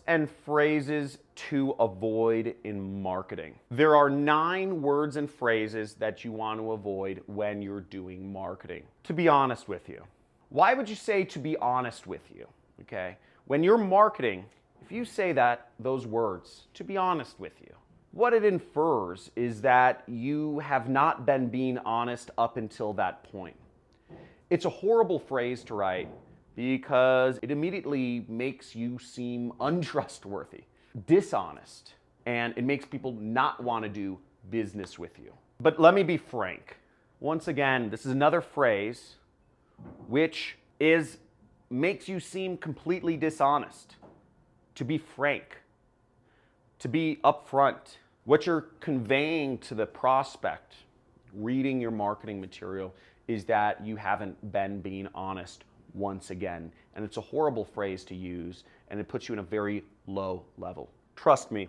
and phrases to avoid in marketing. There are 9 words and phrases that you want to avoid when you're doing marketing. To be honest with you. Why would you say to be honest with you? Okay? When you're marketing, if you say those words, to be honest with you, what it infers is that you have not been being honest up until that point. It's a horrible phrase to write because it immediately makes you seem untrustworthy, dishonest, and it makes people not want to do business with you. But let me be frank. Once again, this is another phrase which makes you seem completely dishonest. To be frank, to be upfront. What you're conveying to the prospect reading your marketing material is that you haven't been being honest once again. And it's a horrible phrase to use, and it puts you in a very low level. Trust me,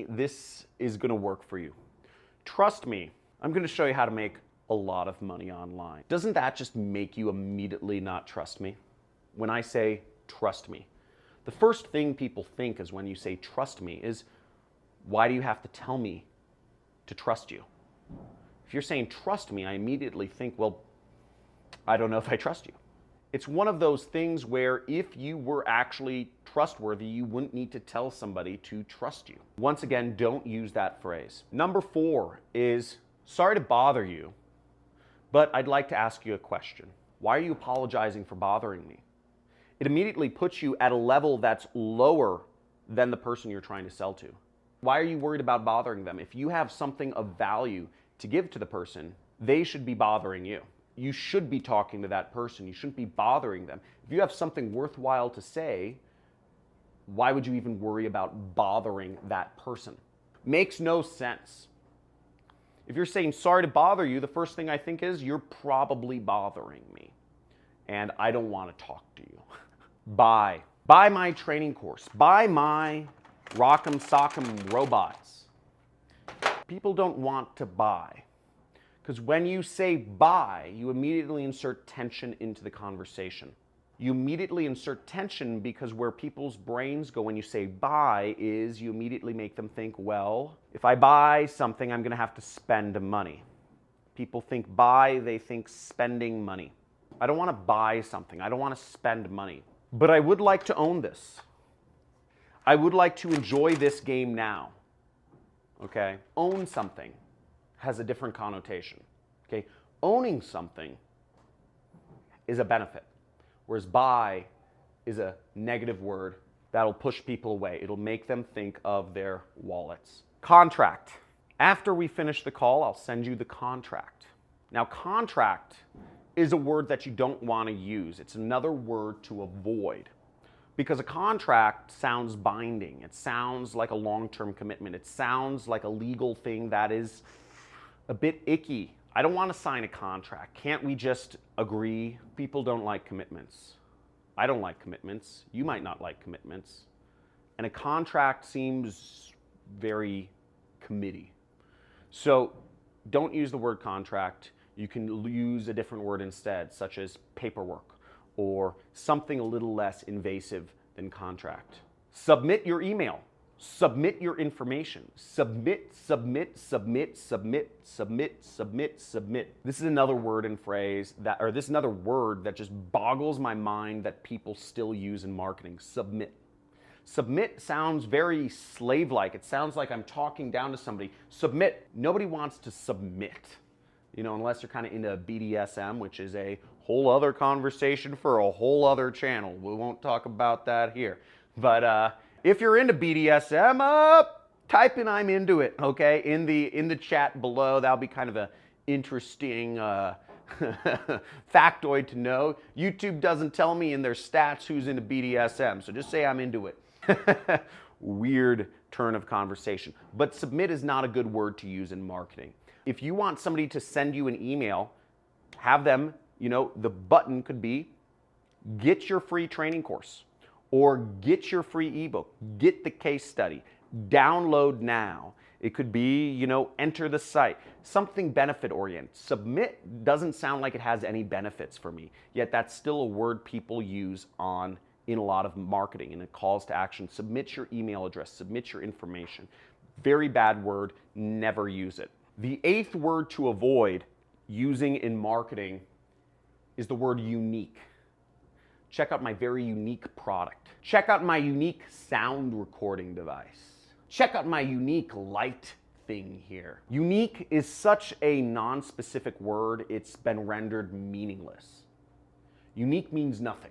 this is gonna work for you. Trust me, I'm gonna show you how to make a lot of money online. Doesn't that just make you immediately not trust me? When I say trust me, the first thing people think is when you say trust me is, why do you have to tell me to trust you? If you're saying trust me, I immediately think, well, I don't know if I trust you. It's one of those things where if you were actually trustworthy, you wouldn't need to tell somebody to trust you. Once again, don't use that phrase. Number 4 is, sorry to bother you, but I'd like to ask you a question. Why are you apologizing for bothering me? It immediately puts you at a level that's lower than the person you're trying to sell to. Why are you worried about bothering them? If you have something of value to give to the person, they should be bothering you. You should be talking to that person. You shouldn't be bothering them. If you have something worthwhile to say, why would you even worry about bothering that person? Makes no sense. If you're saying sorry to bother you, the first thing I think is you're probably bothering me and I don't want to talk to you. Buy my training course. Buy my Rock'em Sock'em robots. People don't want to buy. Because when you say buy, you immediately insert tension into the conversation. You immediately insert tension because where people's brains go when you say buy is you immediately make them think, well, if I buy something, I'm going to have to spend money. People think buy, they think spending money. I don't want to buy something. I don't want to spend money. But I would like to own this. I would like to enjoy this game now. Okay? Own something has a different connotation. Okay? Owning something is a benefit, whereas buy is a negative word that'll push people away. It'll make them think of their wallets. Contract. After we finish the call, I'll send you the contract. Now, contract is a word that you don't want to use. It's another word to avoid. Because a contract sounds binding. It sounds like a long-term commitment. It sounds like a legal thing that is a bit icky. I don't want to sign a contract. Can't we just agree? People don't like commitments. I don't like commitments. You might not like commitments. And a contract seems very committee. So don't use the word contract. You can use a different word instead, such as paperwork, or something a little less invasive than contract. Submit your email. Submit your information. Submit. This is another word and phrase this is another word that just boggles my mind that people still use in marketing. Submit. Submit sounds very slave-like. It sounds like I'm talking down to somebody. Submit. Nobody wants to submit. You know, unless you're kind of into BDSM, which is a whole other conversation for a whole other channel. We won't talk about that here. But if you're into BDSM, type in "I'm into it," okay? In the chat below. That'll be kind of an interesting factoid to know. YouTube doesn't tell me in their stats who's into BDSM, so just say "I'm into it." Weird turn of conversation. But submit is not a good word to use in marketing. If you want somebody to send you an email, have them, the button could be get your free training course or get your free ebook, get the case study, download now. It could be, enter the site, something benefit oriented. Submit doesn't sound like it has any benefits for me, yet that's still a word people use on in a lot of marketing and in calls to action. Submit your email address, submit your information. Very bad word, never use it. The 8th word to avoid using in marketing is the word unique. Check out my very unique product. Check out my unique sound recording device. Check out my unique light thing here. Unique is such a non-specific word, it's been rendered meaningless. Unique means nothing.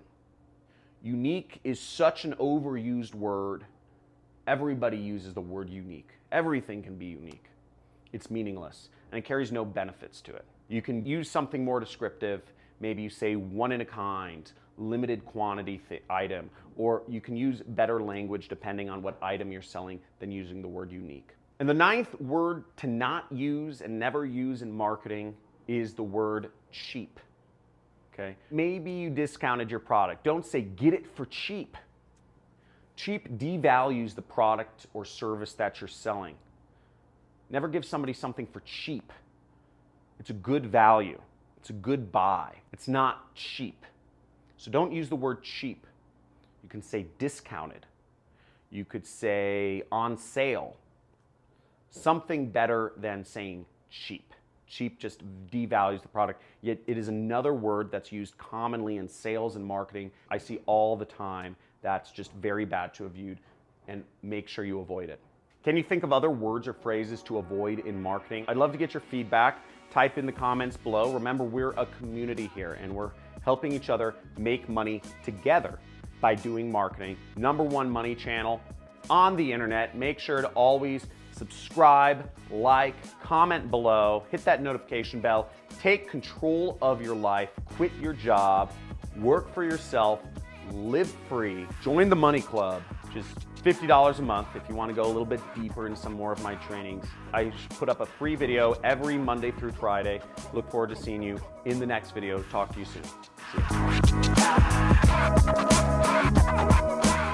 Unique is such an overused word. Everybody uses the word unique. Everything can be unique. It's meaningless, and it carries no benefits to it. You can use something more descriptive. Maybe you say one in a kind, limited quantity item, or you can use better language depending on what item you're selling than using the word unique. And the 9th word to not use and never use in marketing is the word cheap. Okay? Maybe you discounted your product. Don't say get it for cheap. Cheap devalues the product or service that you're selling. Never give somebody something for cheap. It's a good value. It's a good buy. It's not cheap. So don't use the word cheap. You can say discounted. You could say on sale. Something better than saying cheap. Cheap just devalues the product, yet it is another word that's used commonly in sales and marketing. I see all the time. That's just very bad to avoid, and make sure you avoid it. Can you think of other words or phrases to avoid in marketing? I'd love to get your feedback. Type in the comments below. Remember, we're a community here, and we're helping each other make money together by doing marketing. #1 money channel on the internet. Make sure to always subscribe, like, comment below, hit that notification bell, take control of your life, quit your job, work for yourself, live free, join the Money Club, which is $50 a month if you want to go a little bit deeper in some more of my trainings. I put up a free video every Monday through Friday. Look forward to seeing you in the next video. Talk to you soon. See you.